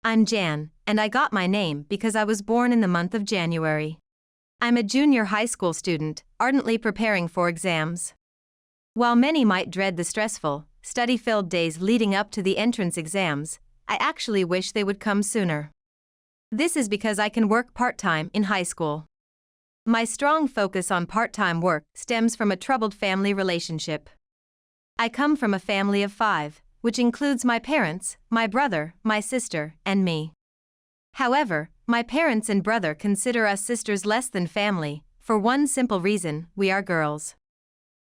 I'm Jan, and I got my name because I was born in the month of January. I'm a junior high school student, ardently preparing for exams. While many might dread the stressful, study-filled days leading up to the entrance exams, I actually wish they would come sooner. This is because I can work part-time in high school. My strong focus on part-time work stems from a troubled family relationship. I come from a family of 5, which includes my parents, my brother, my sister, and me. However, my parents and brother consider us sisters less than family, for one simple reason: we are girls.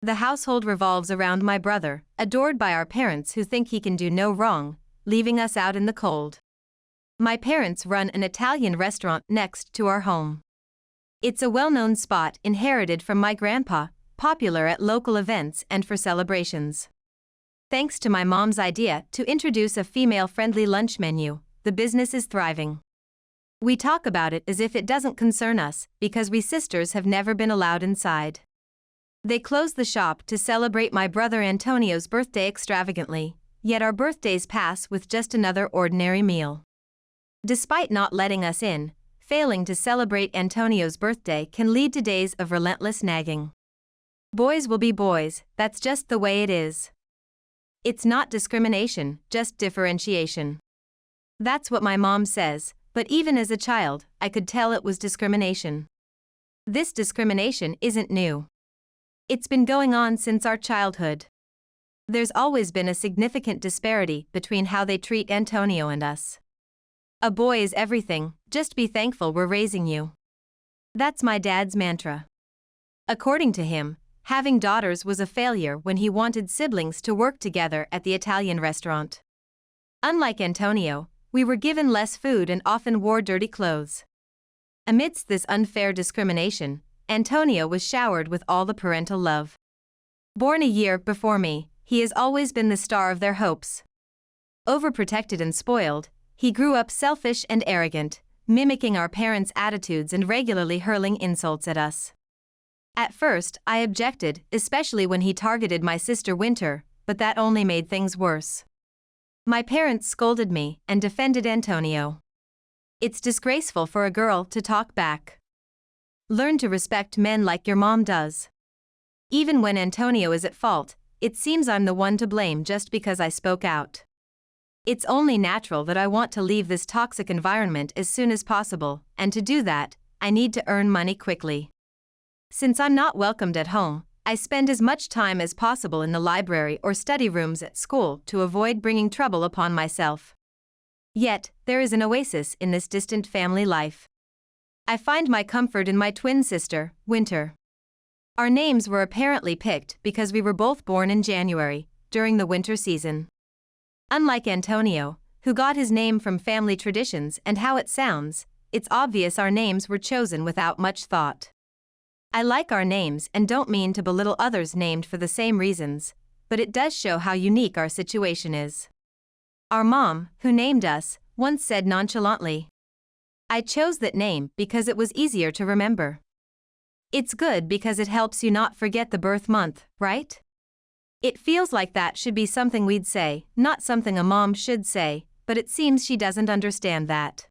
The household revolves around my brother, adored by our parents who think he can do no wrong, leaving us out in the cold. My parents run an Italian restaurant next to our home. It's a well-known spot inherited from my grandpa, popular at local events and for celebrations. Thanks to my mom's idea to introduce a female-friendly lunch menu, the business is thriving. We talk about it as if it doesn't concern us, because we sisters have never been allowed inside. They closed the shop to celebrate my brother Antonio's birthday extravagantly, yet our birthdays pass with just another ordinary meal. Despite not letting us in, failing to celebrate Antonio's birthday can lead to days of relentless nagging. Boys will be boys, that's just the way it is. It's not discrimination, just differentiation. That's what my mom says, but even as a child, I could tell it was discrimination. This discrimination isn't new. It's been going on since our childhood. There's always been a significant disparity between how they treat Antonio and us. A boy is everything, just be thankful we're raising you. That's my dad's mantra. According to him, having daughters was a failure when he wanted siblings to work together at the Italian restaurant. Unlike Antonio, we were given less food and often wore dirty clothes. Amidst this unfair discrimination, Antonio was showered with all the parental love. Born a year before me, he has always been the star of their hopes. Overprotected and spoiled, he grew up selfish and arrogant, mimicking our parents' attitudes and regularly hurling insults at us. At first, I objected, especially when he targeted my sister Winter, but that only made things worse. My parents scolded me and defended Antonio. It's disgraceful for a girl to talk back. Learn to respect men like your mom does. Even when Antonio is at fault, it seems I'm the one to blame just because I spoke out. It's only natural that I want to leave this toxic environment as soon as possible, and to do that, I need to earn money quickly. Since I'm not welcomed at home, I spend as much time as possible in the library or study rooms at school to avoid bringing trouble upon myself. Yet, there is an oasis in this distant family life. I find my comfort in my twin sister, Winter. Our names were apparently picked because we were both born in January, during the winter season. Unlike Antonio, who got his name from family traditions and how it sounds, it's obvious our names were chosen without much thought. I like our names and don't mean to belittle others named for the same reasons, but it does show how unique our situation is. Our mom, who named us, once said nonchalantly, "I chose that name because it was easier to remember." It's good because it helps you not forget the birth month, right? It feels like that should be something we'd say, not something a mom should say, but it seems she doesn't understand that.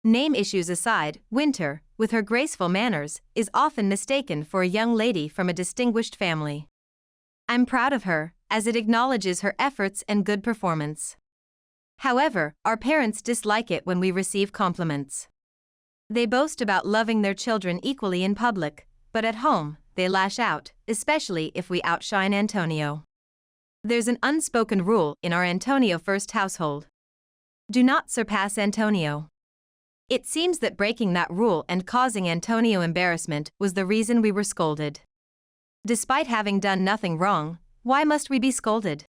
Name issues aside, Winter, with her graceful manners, is often mistaken for a young lady from a distinguished family. I'm proud of her, as it acknowledges her efforts and good performance. However, our parents dislike it when we receive compliments. They boast about loving their children equally in public, but at home, they lash out, especially if we outshine Antonio. There's an unspoken rule in our Antonio first household. Do not surpass Antonio. It seems that breaking that rule and causing Antonio embarrassment was the reason we were scolded. Despite having done nothing wrong, why must we be scolded?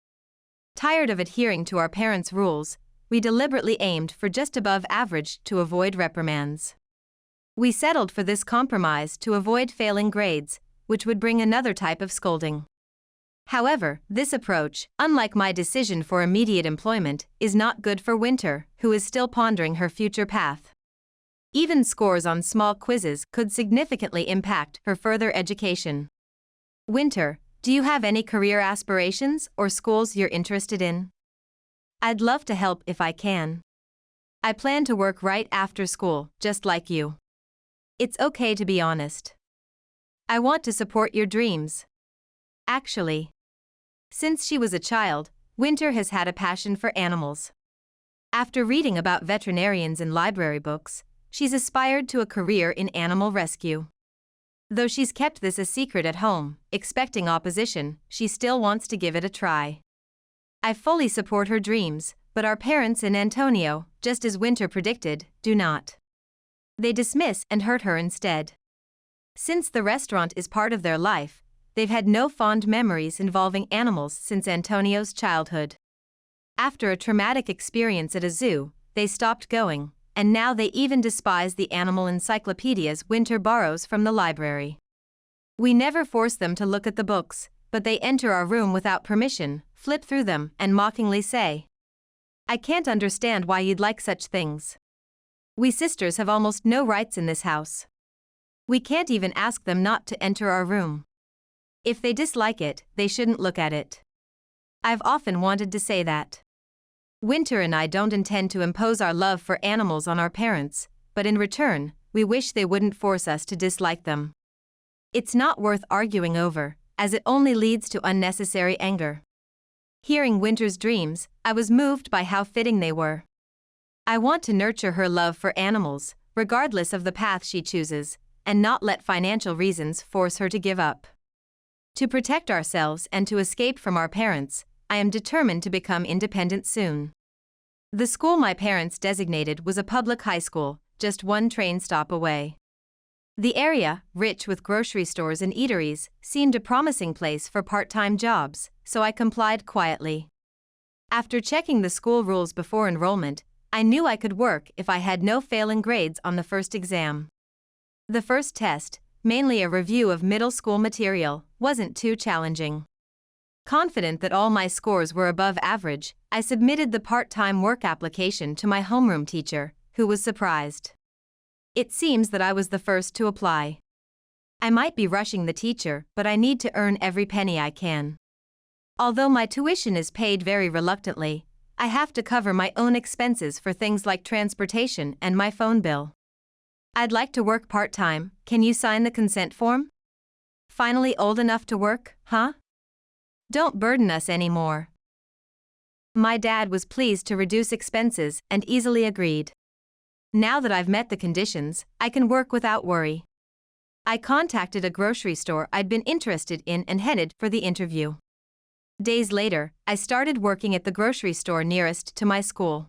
Tired of adhering to our parents' rules, we deliberately aimed for just above average to avoid reprimands. We settled for this compromise to avoid failing grades, which would bring another type of scolding. However, this approach, unlike my decision for immediate employment, is not good for Winter, who is still pondering her future path. Even scores on small quizzes could significantly impact her further education. Winter, do you have any career aspirations or schools you're interested in? I'd love to help if I can. I plan to work right after school, just like you. It's okay to be honest. I want to support your dreams. Actually, since she was a child, Winter has had a passion for animals. After reading about veterinarians in library books, she's aspired to a career in animal rescue. Though she's kept this a secret at home, expecting opposition, she still wants to give it a try. I fully support her dreams, but our parents and Antonio, just as Winter predicted, do not. They dismiss and hurt her instead. Since the restaurant is part of their life, they've had no fond memories involving animals since Antonio's childhood. After a traumatic experience at a zoo, they stopped going, and now they even despise the animal encyclopedias Winter borrows from the library. We never force them to look at the books, but they enter our room without permission, flip through them, and mockingly say, "I can't understand why you'd like such things. We sisters have almost no rights in this house. We can't even ask them not to enter our room. If they dislike it, they shouldn't look at it." I've often wanted to say that. Winter and I don't intend to impose our love for animals on our parents, but in return, we wish they wouldn't force us to dislike them. It's not worth arguing over, as it only leads to unnecessary anger. Hearing Winter's dreams, I was moved by how fitting they were. I want to nurture her love for animals, regardless of the path she chooses, and not let financial reasons force her to give up. To protect ourselves and to escape from our parents, I am determined to become independent soon. The school my parents designated was a public high school, just one train stop away. The area, rich with grocery stores and eateries, seemed a promising place for part-time jobs, so I complied quietly. After checking the school rules before enrollment, I knew I could work if I had no failing grades on the first exam. The first test, mainly a review of middle school material, wasn't too challenging. Confident that all my scores were above average, I submitted the part-time work application to my homeroom teacher, who was surprised. It seems that I was the first to apply. I might be rushing the teacher, but I need to earn every penny I can. Although my tuition is paid very reluctantly, I have to cover my own expenses for things like transportation and my phone bill. I'd like to work part-time, can you sign the consent form? Finally old enough to work, huh? Don't burden us anymore. My dad was pleased to reduce expenses and easily agreed. Now that I've met the conditions, I can work without worry. I contacted a grocery store I'd been interested in and headed for the interview. Days later, I started working at the grocery store nearest to my school.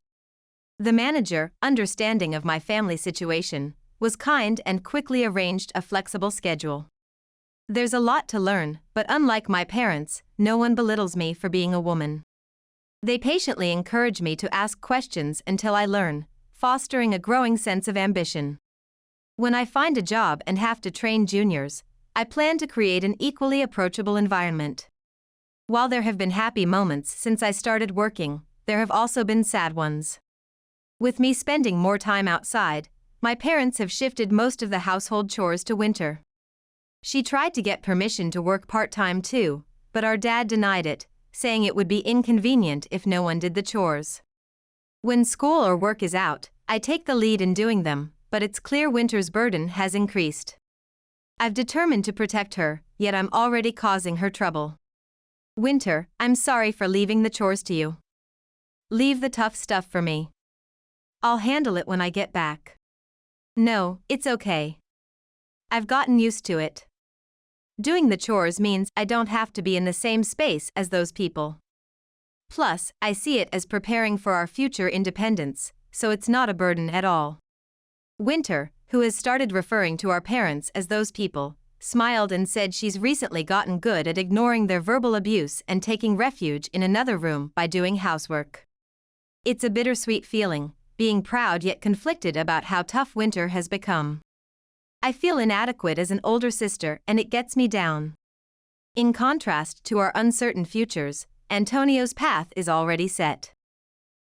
The manager, understanding of my family situation, was kind and quickly arranged a flexible schedule. There's a lot to learn, but unlike my parents, no one belittles me for being a woman. They patiently encourage me to ask questions until I learn, fostering a growing sense of ambition. When I find a job and have to train juniors, I plan to create an equally approachable environment. While there have been happy moments since I started working, there have also been sad ones. With me spending more time outside, my parents have shifted most of the household chores to Winter. She tried to get permission to work part-time too, but our dad denied it, saying it would be inconvenient if no one did the chores. When school or work is out, I take the lead in doing them, but it's clear Winter's burden has increased. I've determined to protect her, yet I'm already causing her trouble. Winter, I'm sorry for leaving the chores to you. Leave the tough stuff for me. I'll handle it when I get back. No, it's okay. I've gotten used to it. Doing the chores means I don't have to be in the same space as those people. Plus, I see it as preparing for our future independence, so it's not a burden at all. Winter, who has started referring to our parents as those people, smiled and said she's recently gotten good at ignoring their verbal abuse and taking refuge in another room by doing housework. It's a bittersweet feeling, being proud yet conflicted about how tough Winter has become. I feel inadequate as an older sister and it gets me down. In contrast to our uncertain futures, Antonio's path is already set.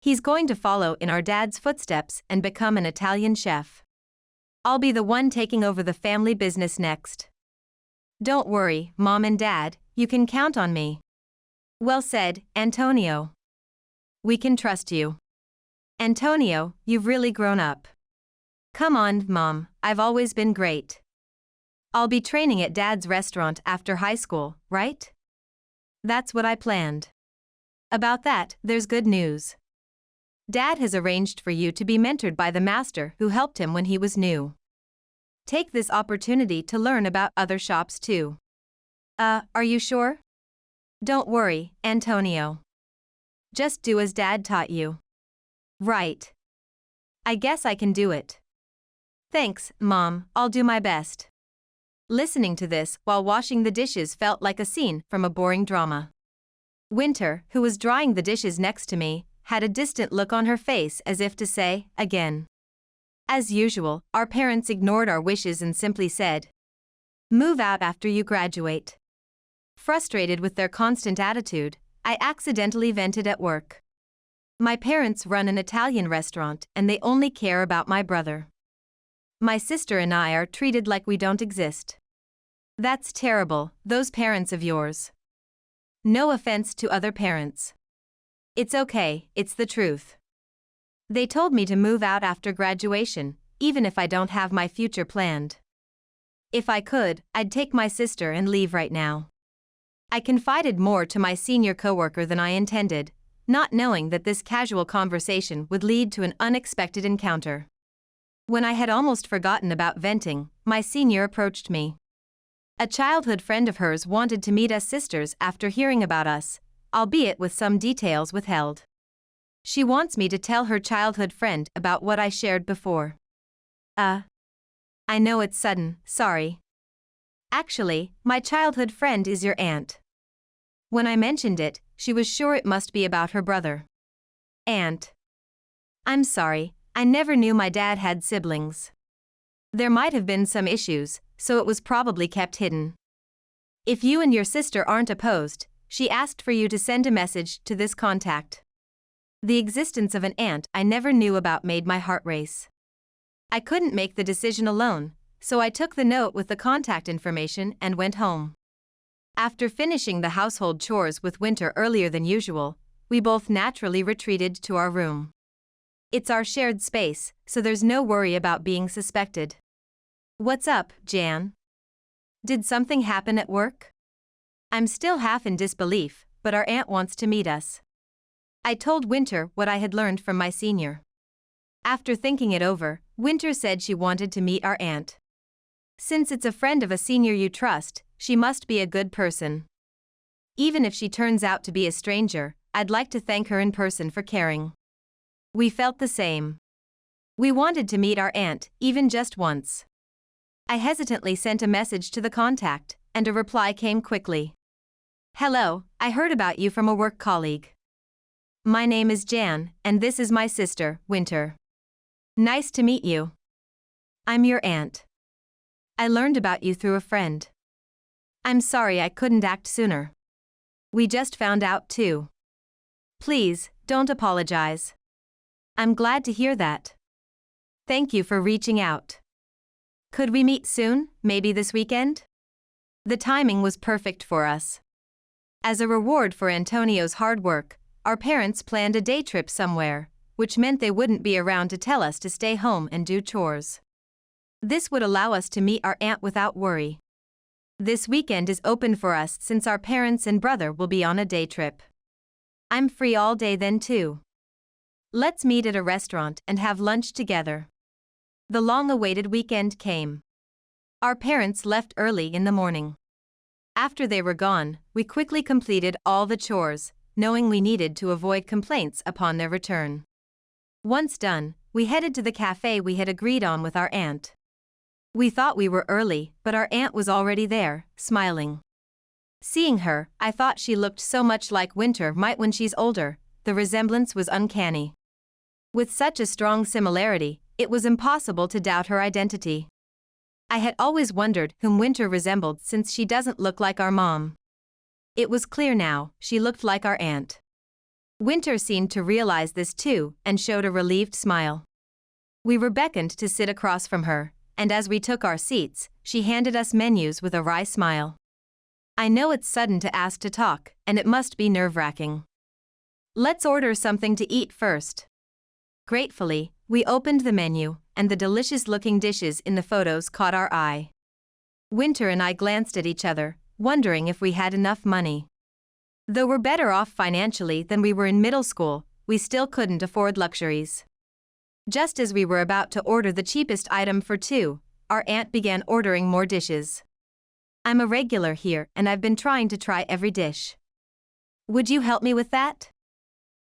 He's going to follow in our dad's footsteps and become an Italian chef. I'll be the one taking over the family business next. Don't worry, Mom and Dad, you can count on me. Well said, Antonio. We can trust you. Antonio, you've really grown up. Come on, Mom, I've always been great. I'll be training at Dad's restaurant after high school, right? That's what I planned. About that, there's good news. Dad has arranged for you to be mentored by the master who helped him when he was new. Take this opportunity to learn about other shops too. Are you sure? Don't worry, Antonio. Just do as Dad taught you. Right. I guess I can do it. Thanks, Mom, I'll do my best. Listening to this while washing the dishes felt like a scene from a boring drama. Winter, who was drying the dishes next to me, had a distant look on her face as if to say, again. As usual, our parents ignored our wishes and simply said, "Move out after you graduate." Frustrated with their constant attitude, I accidentally vented at work. My parents run an Italian restaurant and they only care about my brother. My sister and I are treated like we don't exist. That's terrible, those parents of yours. No offense to other parents. It's okay, it's the truth. They told me to move out after graduation, even if I don't have my future planned. If I could, I'd take my sister and leave right now. I confided more to my senior coworker than I intended, not knowing that this casual conversation would lead to an unexpected encounter. When I had almost forgotten about venting, my senior approached me. A childhood friend of hers wanted to meet us sisters after hearing about us, albeit with some details withheld. She wants me to tell her childhood friend about what I shared before. I know it's sudden, sorry. Actually, my childhood friend is your aunt. When I mentioned it, she was sure it must be about her brother. Aunt. I'm sorry, I never knew my dad had siblings. There might have been some issues, so it was probably kept hidden. If you and your sister aren't opposed, she asked for you to send a message to this contact. The existence of an aunt I never knew about made my heart race. I couldn't make the decision alone, so I took the note with the contact information and went home. After finishing the household chores with Winter earlier than usual, we both naturally retreated to our room. It's our shared space, so there's no worry about being suspected. What's up, Jan? Did something happen at work? I'm still half in disbelief, but our aunt wants to meet us. I told Winter what I had learned from my senior. After thinking it over, Winter said she wanted to meet our aunt. Since it's a friend of a senior you trust, she must be a good person. Even if she turns out to be a stranger, I'd like to thank her in person for caring. We felt the same. We wanted to meet our aunt, even just once. I hesitantly sent a message to the contact, and a reply came quickly. Hello, I heard about you from a work colleague. My name is Jan, and this is my sister, Winter. Nice to meet you. I'm your aunt. I learned about you through a friend. I'm sorry I couldn't act sooner. We just found out too. Please, don't apologize. I'm glad to hear that. Thank you for reaching out. Could we meet soon, maybe this weekend? The timing was perfect for us. As a reward for Antonio's hard work, our parents planned a day trip somewhere, which meant they wouldn't be around to tell us to stay home and do chores. This would allow us to meet our aunt without worry. This weekend is open for us since our parents and brother will be on a day trip. I'm free all day then too. Let's meet at a restaurant and have lunch together. The long-awaited weekend came. Our parents left early in the morning. After they were gone, we quickly completed all the chores, knowing we needed to avoid complaints upon their return. Once done, we headed to the cafe we had agreed on with our aunt. We thought we were early, but our aunt was already there, smiling. Seeing her, I thought she looked so much like Winter might when she's older. The resemblance was uncanny. With such a strong similarity, it was impossible to doubt her identity. I had always wondered whom Winter resembled since she doesn't look like our mom. It was clear now, she looked like our aunt. Winter seemed to realize this too and showed a relieved smile. We were beckoned to sit across from her, and as we took our seats, she handed us menus with a wry smile. I know it's sudden to ask to talk, and it must be nerve-wracking. Let's order something to eat first. Gratefully, we opened the menu, and the delicious-looking dishes in the photos caught our eye. Winter and I glanced at each other, wondering if we had enough money. Though we're better off financially than we were in middle school, we still couldn't afford luxuries. Just as we were about to order the cheapest item for two, our aunt began ordering more dishes. I'm a regular here and I've been trying to try every dish. Would you help me with that?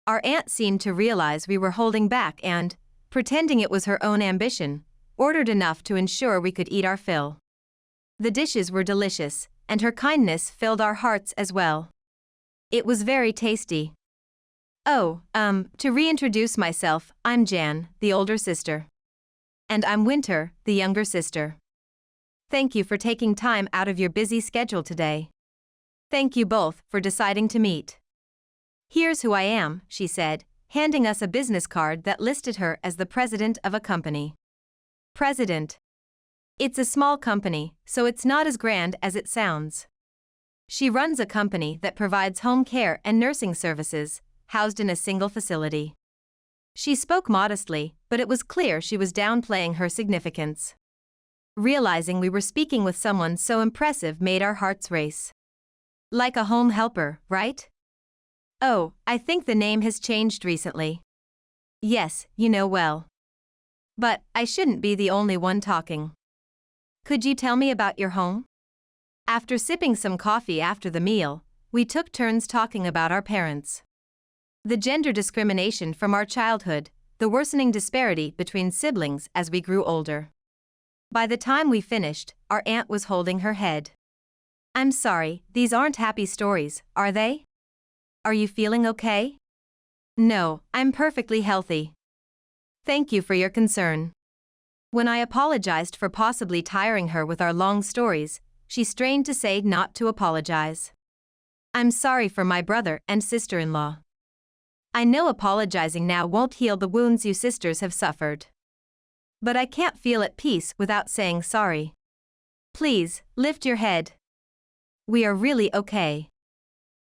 Our aunt seemed to realize we were holding back and, pretending it was her own ambition, ordered enough to ensure we could eat our fill. The dishes were delicious, and her kindness filled our hearts as well. It was very tasty. Oh, to reintroduce myself, I'm Jan, the older sister. And I'm Winter, the younger sister. Thank you for taking time out of your busy schedule today. Thank you both for deciding to meet. Here's who I am, she said, handing us a business card that listed her as the president of a company. President. It's a small company, so it's not as grand as it sounds. She runs a company that provides home care and nursing services, housed in a single facility. She spoke modestly, but it was clear she was downplaying her significance. Realizing we were speaking with someone so impressive made our hearts race. Like a home helper, right? Oh, I think the name has changed recently. Yes, you know well. But I shouldn't be the only one talking. Could you tell me about your home? After sipping some coffee after the meal, we took turns talking about our parents. The gender discrimination from our childhood, the worsening disparity between siblings as we grew older. By the time we finished, our aunt was holding her head. I'm sorry, these aren't happy stories, are they? Are you feeling okay? No, I'm perfectly healthy. Thank you for your concern. When I apologized for possibly tiring her with our long stories, she strained to say not to apologize. I'm sorry for my brother and sister-in-law. I know apologizing now won't heal the wounds you sisters have suffered. But I can't feel at peace without saying sorry. Please, lift your head. We are really okay.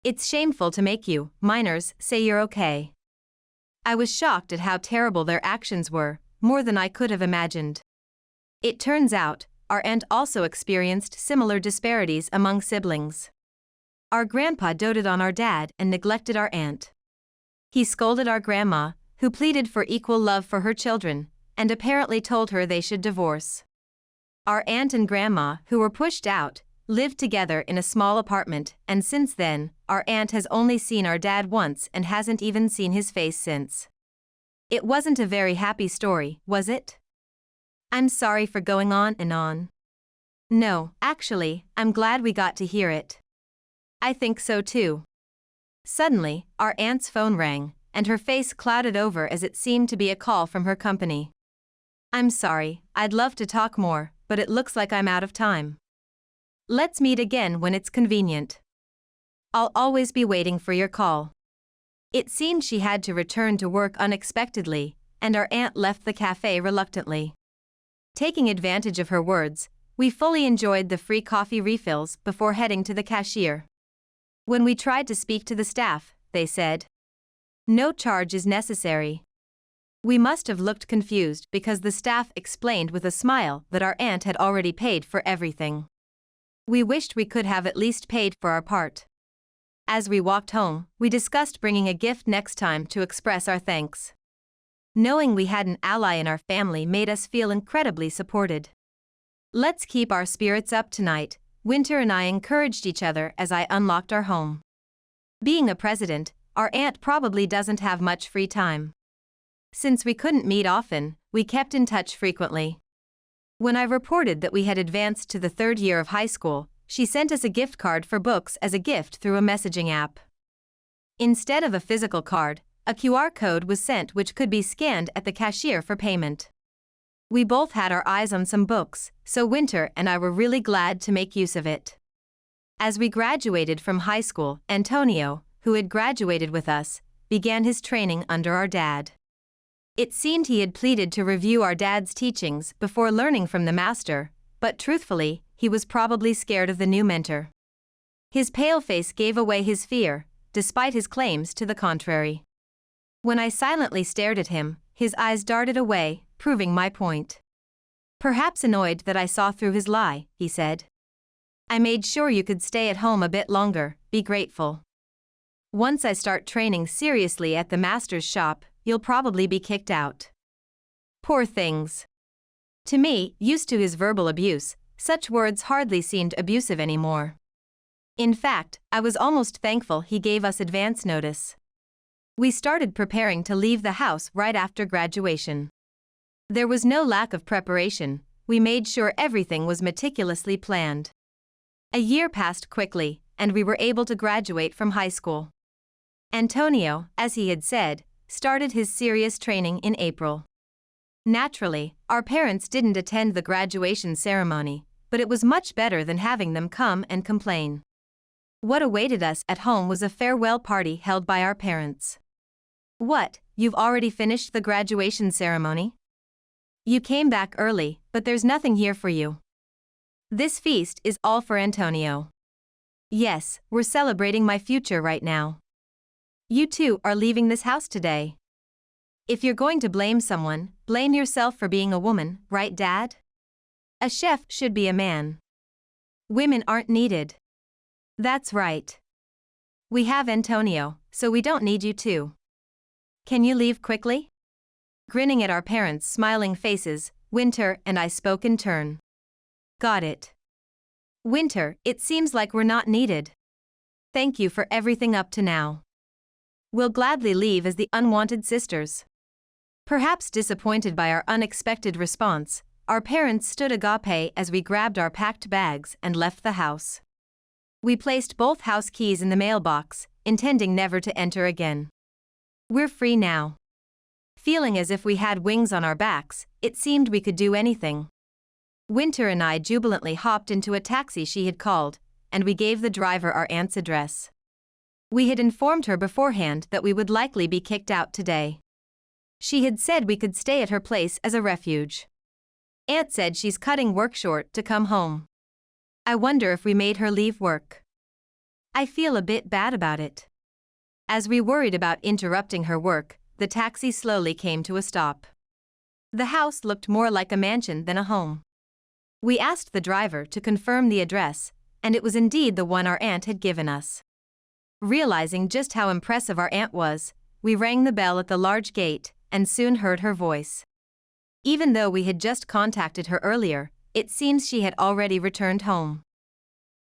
It's shameful to make you, minors, say you're okay. I was shocked at how terrible their actions were, more than I could have imagined. It turns out, our aunt also experienced similar disparities among siblings. Our grandpa doted on our dad and neglected our aunt. He scolded our grandma, who pleaded for equal love for her children, and apparently told her they should divorce. Our aunt and grandma, who were pushed out, lived together in a small apartment, and since then, our aunt has only seen our dad once and hasn't even seen his face since. It wasn't a very happy story, was it? I'm sorry for going on and on. No, actually, I'm glad we got to hear it. I think so too. Suddenly, our aunt's phone rang, and her face clouded over as it seemed to be a call from her company. I'm sorry, I'd love to talk more, but it looks like I'm out of time. Let's meet again when it's convenient. I'll always be waiting for your call. It seemed she had to return to work unexpectedly, and our aunt left the cafe reluctantly. Taking advantage of her words, we fully enjoyed the free coffee refills before heading to the cashier. When we tried to speak to the staff, they said, "No charge is necessary." We must have looked confused because the staff explained with a smile that our aunt had already paid for everything. We wished we could have at least paid for our part. As we walked home, we discussed bringing a gift next time to express our thanks. Knowing we had an ally in our family made us feel incredibly supported. Let's keep our spirits up tonight, Winter and I encouraged each other as I unlocked our home. Being a president, our aunt probably doesn't have much free time. Since we couldn't meet often, we kept in touch frequently. When I reported that we had advanced to the third year of high school, she sent us a gift card for books as a gift through a messaging app. Instead of a physical card, a QR code was sent which could be scanned at the cashier for payment. We both had our eyes on some books, so Winter and I were really glad to make use of it. As we graduated from high school, Antonio, who had graduated with us, began his training under our dad. It seemed he had pleaded to review our dad's teachings before learning from the master, but truthfully, he was probably scared of the new mentor. His pale face gave away his fear, despite his claims to the contrary. When I silently stared at him, his eyes darted away, proving my point. Perhaps annoyed that I saw through his lie, he said. I made sure you could stay at home a bit longer, be grateful. Once I start training seriously at the master's shop, you'll probably be kicked out. Poor things. To me, used to his verbal abuse, such words hardly seemed abusive anymore. In fact, I was almost thankful he gave us advance notice. We started preparing to leave the house right after graduation. There was no lack of preparation, we made sure everything was meticulously planned. A year passed quickly, and we were able to graduate from high school. Antonio, as he had said, started his serious training in April. Naturally, our parents didn't attend the graduation ceremony, but it was much better than having them come and complain. What awaited us at home was a farewell party held by our parents. What, you've already finished the graduation ceremony? You came back early, but there's nothing here for you. This feast is all for Antonio. Yes, we're celebrating my future right now. You two are leaving this house today. If you're going to blame someone, blame yourself for being a woman, right, Dad? A chef should be a man. Women aren't needed. That's right. We have Antonio, so we don't need you too. Can you leave quickly? Grinning at our parents' smiling faces, Winter and I spoke in turn. Got it. Winter, it seems like we're not needed. Thank you for everything up to now. We'll gladly leave as the unwanted sisters. Perhaps disappointed by our unexpected response, our parents stood agape as we grabbed our packed bags and left the house. We placed both house keys in the mailbox, intending never to enter again. We're free now. Feeling as if we had wings on our backs, it seemed we could do anything. Winter and I jubilantly hopped into a taxi she had called, and we gave the driver our aunt's address. We had informed her beforehand that we would likely be kicked out today. She had said we could stay at her place as a refuge. Aunt said she's cutting work short to come home. I wonder if we made her leave work. I feel a bit bad about it. As we worried about interrupting her work, the taxi slowly came to a stop. The house looked more like a mansion than a home. We asked the driver to confirm the address, and it was indeed the one our aunt had given us. Realizing just how impressive our aunt was, we rang the bell at the large gate and soon heard her voice. Even though we had just contacted her earlier, it seems she had already returned home.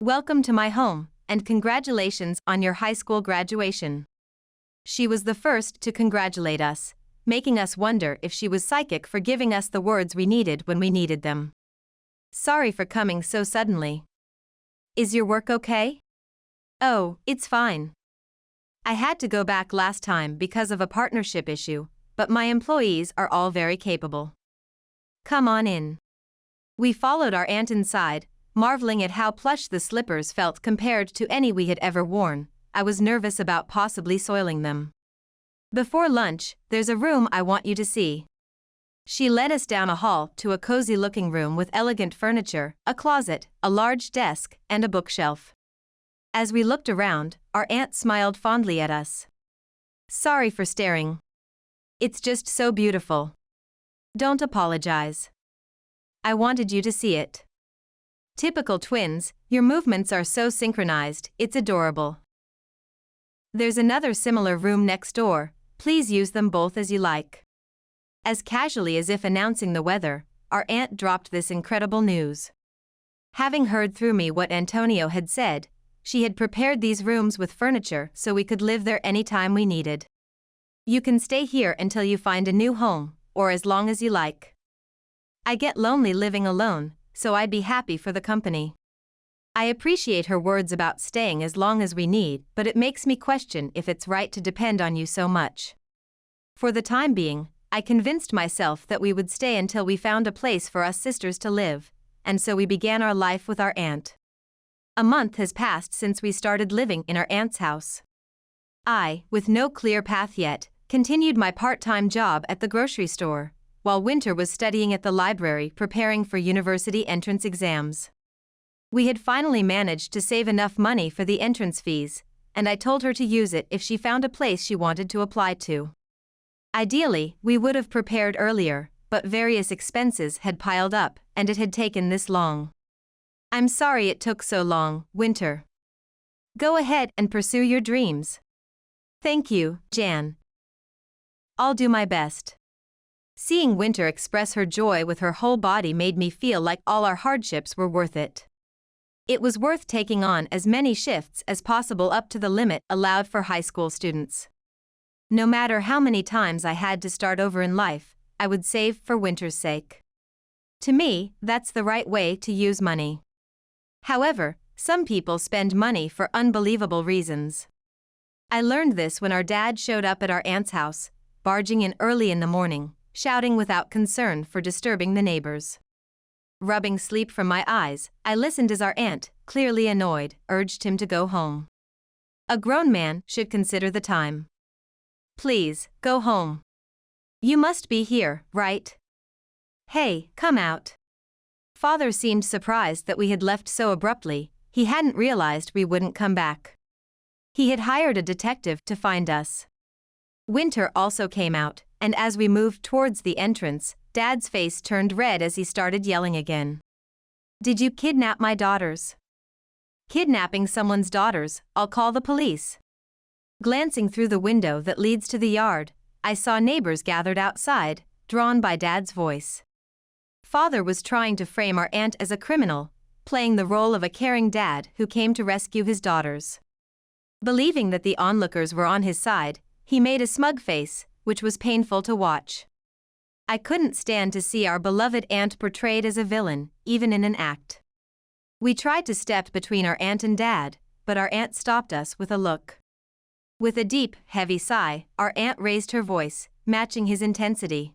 Welcome to my home, and congratulations on your high school graduation. She was the first to congratulate us, making us wonder if she was psychic for giving us the words we needed when we needed them. Sorry for coming so suddenly. Is your work okay? Oh, it's fine. I had to go back last time because of a partnership issue, but my employees are all very capable. Come on in. We followed our aunt inside, marveling at how plush the slippers felt compared to any we had ever worn. I was nervous about possibly soiling them. Before lunch, there's a room I want you to see. She led us down a hall to a cozy-looking room with elegant furniture, a closet, a large desk, and a bookshelf. As we looked around, our aunt smiled fondly at us. Sorry for staring. It's just so beautiful. Don't apologize. I wanted you to see it. Typical twins, your movements are so synchronized, it's adorable. There's another similar room next door, please use them both as you like. As casually as if announcing the weather, our aunt dropped this incredible news. Having heard through me what Antonio had said, she had prepared these rooms with furniture so we could live there anytime we needed. You can stay here until you find a new home, or as long as you like. I get lonely living alone, so I'd be happy for the company. I appreciate her words about staying as long as we need, but it makes me question if it's right to depend on you so much. For the time being, I convinced myself that we would stay until we found a place for us sisters to live, and so we began our life with our aunt. A month has passed since we started living in our aunt's house. I, with no clear path yet, continued my part-time job at the grocery store, while Winter was studying at the library preparing for university entrance exams. We had finally managed to save enough money for the entrance fees, and I told her to use it if she found a place she wanted to apply to. Ideally, we would have prepared earlier, but various expenses had piled up, and it had taken this long. I'm sorry it took so long, Winter. Go ahead and pursue your dreams. Thank you, Jan. I'll do my best. Seeing Winter express her joy with her whole body made me feel like all our hardships were worth it. It was worth taking on as many shifts as possible up to the limit allowed for high school students. No matter how many times I had to start over in life, I would save for Winter's sake. To me, that's the right way to use money. However, some people spend money for unbelievable reasons. I learned this when our dad showed up at our aunt's house, barging in early in the morning, shouting without concern for disturbing the neighbors. Rubbing sleep from my eyes, I listened as our aunt, clearly annoyed, urged him to go home. A grown man should consider the time. Please, go home. You must be here, right? Hey, come out. Father seemed surprised that we had left so abruptly. He hadn't realized we wouldn't come back. He had hired a detective to find us. Winter also came out, and as we moved towards the entrance, Dad's face turned red as he started yelling again. Did you kidnap my daughters? Kidnapping someone's daughters, I'll call the police. Glancing through the window that leads to the yard, I saw neighbors gathered outside, drawn by Dad's voice. Father was trying to frame our aunt as a criminal, playing the role of a caring dad who came to rescue his daughters. Believing that the onlookers were on his side, he made a smug face, which was painful to watch. I couldn't stand to see our beloved aunt portrayed as a villain, even in an act. We tried to step between our aunt and Dad, but our aunt stopped us with a look. With a deep, heavy sigh, our aunt raised her voice, matching his intensity.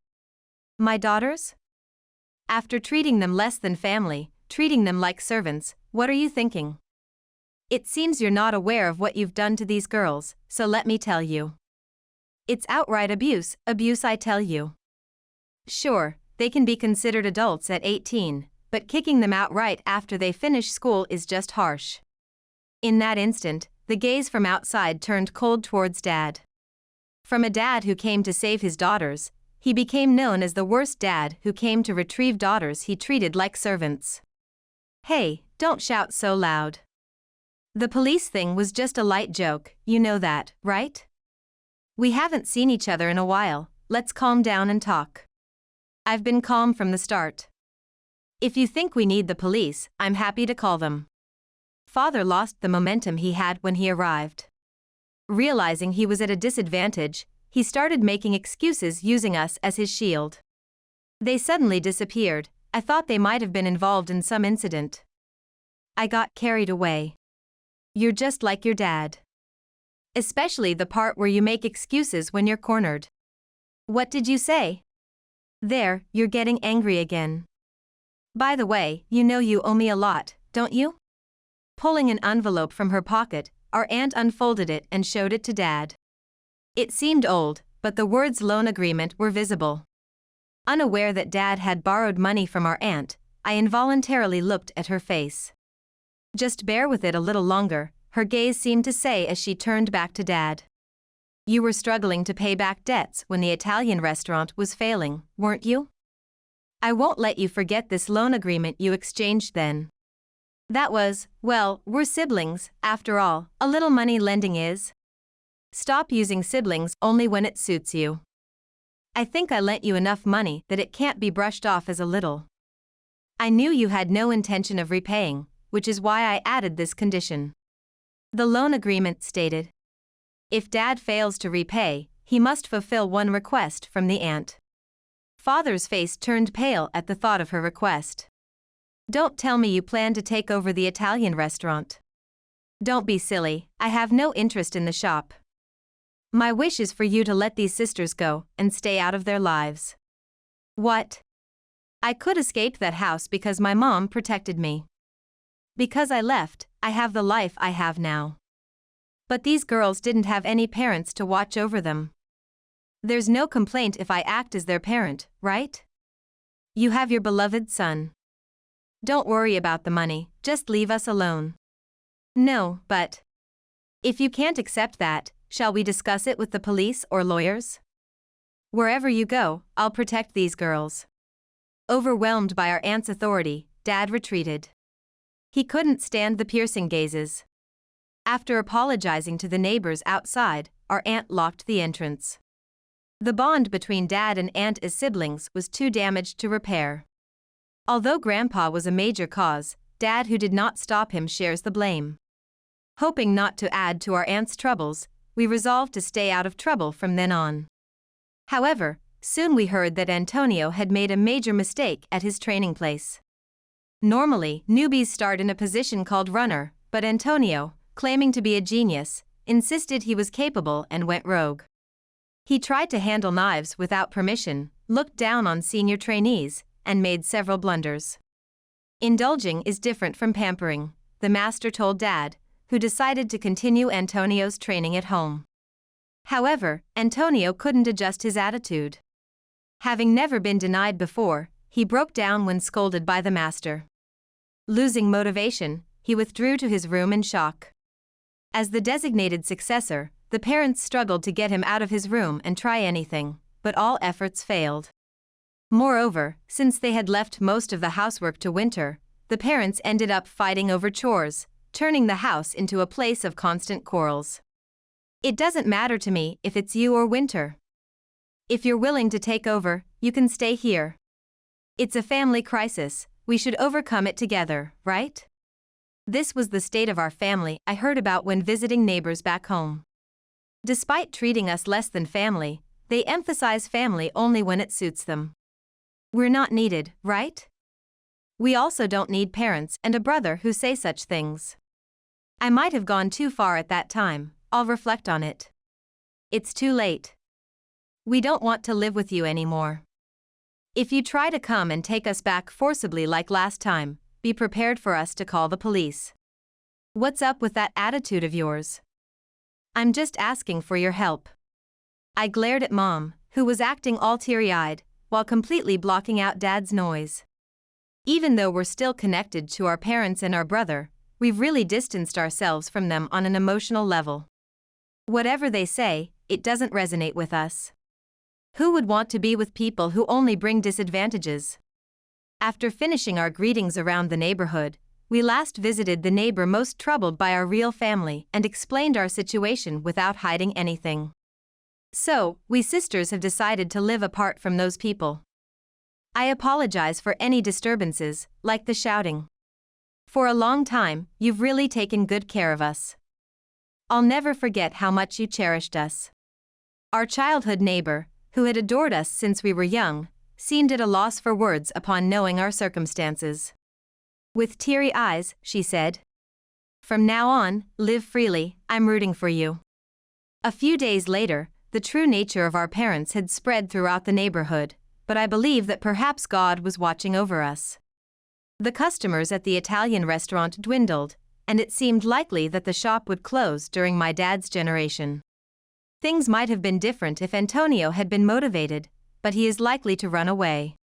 My daughters? After treating them less than family, treating them like servants, what are you thinking? It seems you're not aware of what you've done to these girls, so let me tell you. It's outright abuse I tell you. Sure, they can be considered adults at 18, but kicking them outright after they finish school is just harsh. In that instant, the gaze from outside turned cold towards Dad. From a dad who came to save his daughters, he became known as the worst dad who came to retrieve daughters he treated like servants. Hey, don't shout so loud. The police thing was just a light joke, you know that, right? We haven't seen each other in a while, let's calm down and talk. I've been calm from the start. If you think we need the police, I'm happy to call them. Father lost the momentum he had when he arrived. Realizing he was at a disadvantage, he started making excuses using us as his shield. They suddenly disappeared. I thought they might have been involved in some incident. I got carried away. You're just like your dad. Especially the part where you make excuses when you're cornered. What did you say? There, you're getting angry again. By the way, you know you owe me a lot, don't you? Pulling an envelope from her pocket, our aunt unfolded it and showed it to Dad. It seemed old, but the words loan agreement were visible. Unaware that Dad had borrowed money from our aunt, I involuntarily looked at her face. Just bear with it a little longer, her gaze seemed to say as she turned back to Dad. You were struggling to pay back debts when the Italian restaurant was failing, weren't you? I won't let you forget this loan agreement you exchanged then. That was, well, we're siblings, after all, a little money lending is. Stop using siblings only when it suits you. I think I lent you enough money that it can't be brushed off as a little. I knew you had no intention of repaying, which is why I added this condition. The loan agreement stated, if Dad fails to repay, he must fulfill one request from the aunt. Father's face turned pale at the thought of her request. Don't tell me you plan to take over the Italian restaurant. Don't be silly, I have no interest in the shop. My wish is for you to let these sisters go and stay out of their lives. What? I could escape that house because my mom protected me. Because I left, I have the life I have now. But these girls didn't have any parents to watch over them. There's no complaint if I act as their parent, right? You have your beloved son. Don't worry about the money, just leave us alone. No, but if you can't accept that, shall we discuss it with the police or lawyers? Wherever you go, I'll protect these girls. Overwhelmed by our aunt's authority, Dad retreated. He couldn't stand the piercing gazes. After apologizing to the neighbors outside, our aunt locked the entrance. The bond between Dad and Aunt as siblings was too damaged to repair. Although Grandpa was a major cause, Dad, who did not stop him, shares the blame. Hoping not to add to our aunt's troubles, we resolved to stay out of trouble from then on. However, soon we heard that Antonio had made a major mistake at his training place. Normally, newbies start in a position called runner, but Antonio, claiming to be a genius, insisted he was capable and went rogue. He tried to handle knives without permission, looked down on senior trainees, and made several blunders. Indulging is different from pampering, the master told Dad, who decided to continue Antonio's training at home. However, Antonio couldn't adjust his attitude. Having never been denied before, he broke down when scolded by the master. Losing motivation, he withdrew to his room in shock. As the designated successor, the parents struggled to get him out of his room and try anything, but all efforts failed. Moreover, since they had left most of the housework to Winter, the parents ended up fighting over chores, turning the house into a place of constant quarrels. It doesn't matter to me if it's you or Winter. If you're willing to take over, you can stay here. It's a family crisis, we should overcome it together, right? This was the state of our family I heard about when visiting neighbors back home. Despite treating us less than family, they emphasize family only when it suits them. We're not needed, right? We also don't need parents and a brother who say such things. I might have gone too far at that time, I'll reflect on it. It's too late. We don't want to live with you anymore. If you try to come and take us back forcibly like last time, be prepared for us to call the police. What's up with that attitude of yours? I'm just asking for your help. I glared at Mom, who was acting all teary-eyed, while completely blocking out Dad's noise. Even though we're still connected to our parents and our brother, we've really distanced ourselves from them on an emotional level. Whatever they say, it doesn't resonate with us. Who would want to be with people who only bring disadvantages? After finishing our greetings around the neighborhood, we last visited the neighbor most troubled by our real family and explained our situation without hiding anything. So, we sisters have decided to live apart from those people. I apologize for any disturbances, like the shouting. For a long time, you've really taken good care of us. I'll never forget how much you cherished us. Our childhood neighbor, who had adored us since we were young, seemed at a loss for words upon knowing our circumstances. With teary eyes, she said, "From now on, live freely, I'm rooting for you." A few days later, the true nature of our parents had spread throughout the neighborhood, but I believe that perhaps God was watching over us. The customers at the Italian restaurant dwindled, and it seemed likely that the shop would close during my dad's generation. Things might have been different if Antonio had been motivated, but he is likely to run away.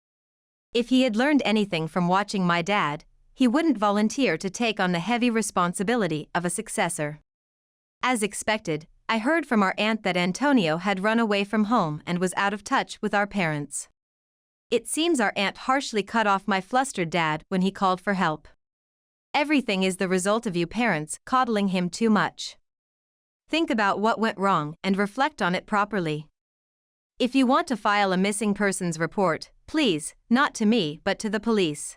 If he had learned anything from watching my dad, he wouldn't volunteer to take on the heavy responsibility of a successor. As expected, I heard from our aunt that Antonio had run away from home and was out of touch with our parents. It seems our aunt harshly cut off my flustered dad when he called for help. Everything is the result of you parents coddling him too much. Think about what went wrong and reflect on it properly. If you want to file a missing persons report, please, not to me but to the police.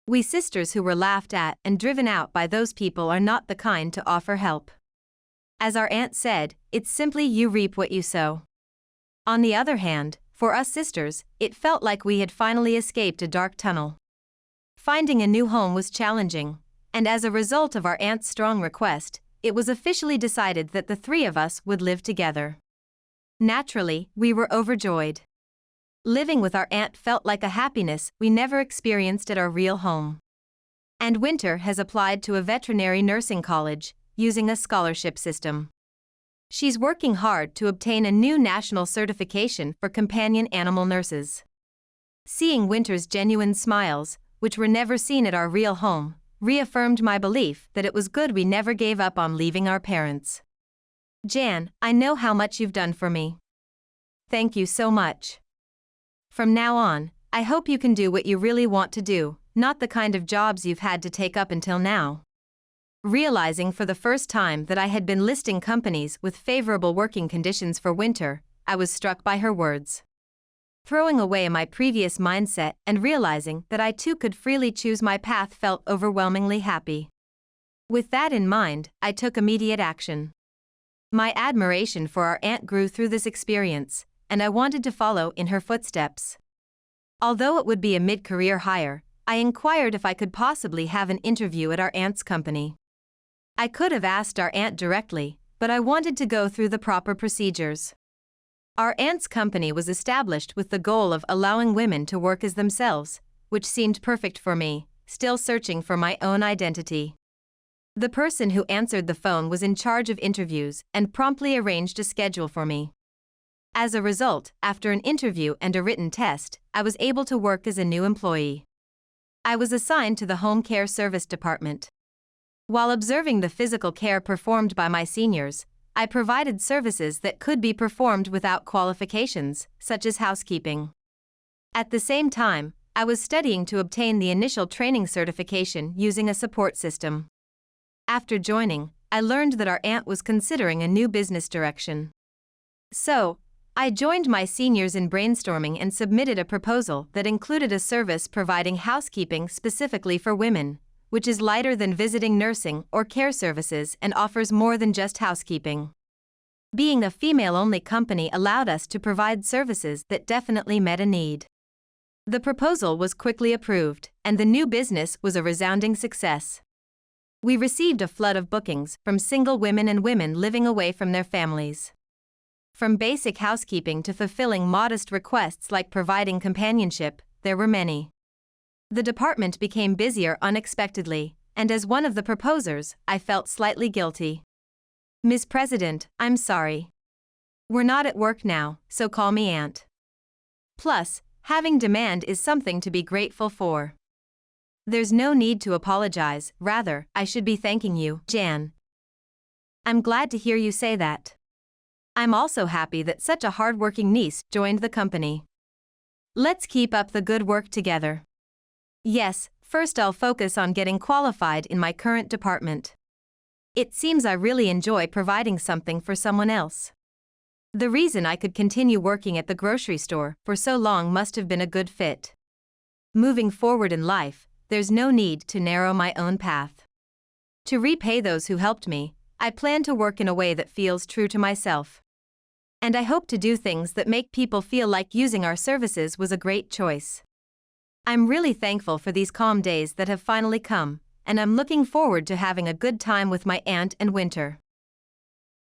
We sisters who were laughed at and driven out by those people are not the kind to offer help. As our aunt said, it's simply you reap what you sow. On the other hand, for us sisters, it felt like we had finally escaped a dark tunnel. Finding a new home was challenging, and as a result of our aunt's strong request, it was officially decided that the three of us would live together. Naturally, we were overjoyed. Living with our aunt felt like a happiness we never experienced at our real home. And Winter has applied to a veterinary nursing college, using a scholarship system. She's working hard to obtain a new national certification for companion animal nurses. Seeing Winter's genuine smiles, which were never seen at our real home, reaffirmed my belief that it was good we never gave up on leaving our parents. Jan, I know how much you've done for me. Thank you so much. From now on, I hope you can do what you really want to do, not the kind of jobs you've had to take up until now. Realizing for the first time that I had been listing companies with favorable working conditions for winter, I was struck by her words. Throwing away my previous mindset and realizing that I too could freely choose my path felt overwhelmingly happy. With that in mind, I took immediate action. My admiration for our aunt grew through this experience, and I wanted to follow in her footsteps. Although it would be a mid-career hire, I inquired if I could possibly have an interview at our aunt's company. I could have asked our aunt directly, but I wanted to go through the proper procedures. Our aunt's company was established with the goal of allowing women to work as themselves, which seemed perfect for me, still searching for my own identity. The person who answered the phone was in charge of interviews and promptly arranged a schedule for me. As a result, after an interview and a written test, I was able to work as a new employee. I was assigned to the home care service department. While observing the physical care performed by my seniors, I provided services that could be performed without qualifications, such as housekeeping. At the same time, I was studying to obtain the initial training certification using a support system. After joining, I learned that our aunt was considering a new business direction. So, I joined my seniors in brainstorming and submitted a proposal that included a service providing housekeeping specifically for women, which is lighter than visiting nursing or care services and offers more than just housekeeping. Being a female-only company allowed us to provide services that definitely met a need. The proposal was quickly approved, and the new business was a resounding success. We received a flood of bookings from single women and women living away from their families. From basic housekeeping to fulfilling modest requests like providing companionship, there were many. The department became busier unexpectedly, and as one of the proposers, I felt slightly guilty. Ms. President, I'm sorry. We're not at work now, so call me Aunt. Plus, having demand is something to be grateful for. There's no need to apologize, rather, I should be thanking you, Jan. I'm glad to hear you say that. I'm also happy that such a hard-working niece joined the company. Let's keep up the good work together. Yes, first I'll focus on getting qualified in my current department. It seems I really enjoy providing something for someone else. The reason I could continue working at the grocery store for so long must have been a good fit. Moving forward in life, there's no need to narrow my own path. To repay those who helped me, I plan to work in a way that feels true to myself. And I hope to do things that make people feel like using our services was a great choice. I'm really thankful for these calm days that have finally come, and I'm looking forward to having a good time with my aunt and Winter.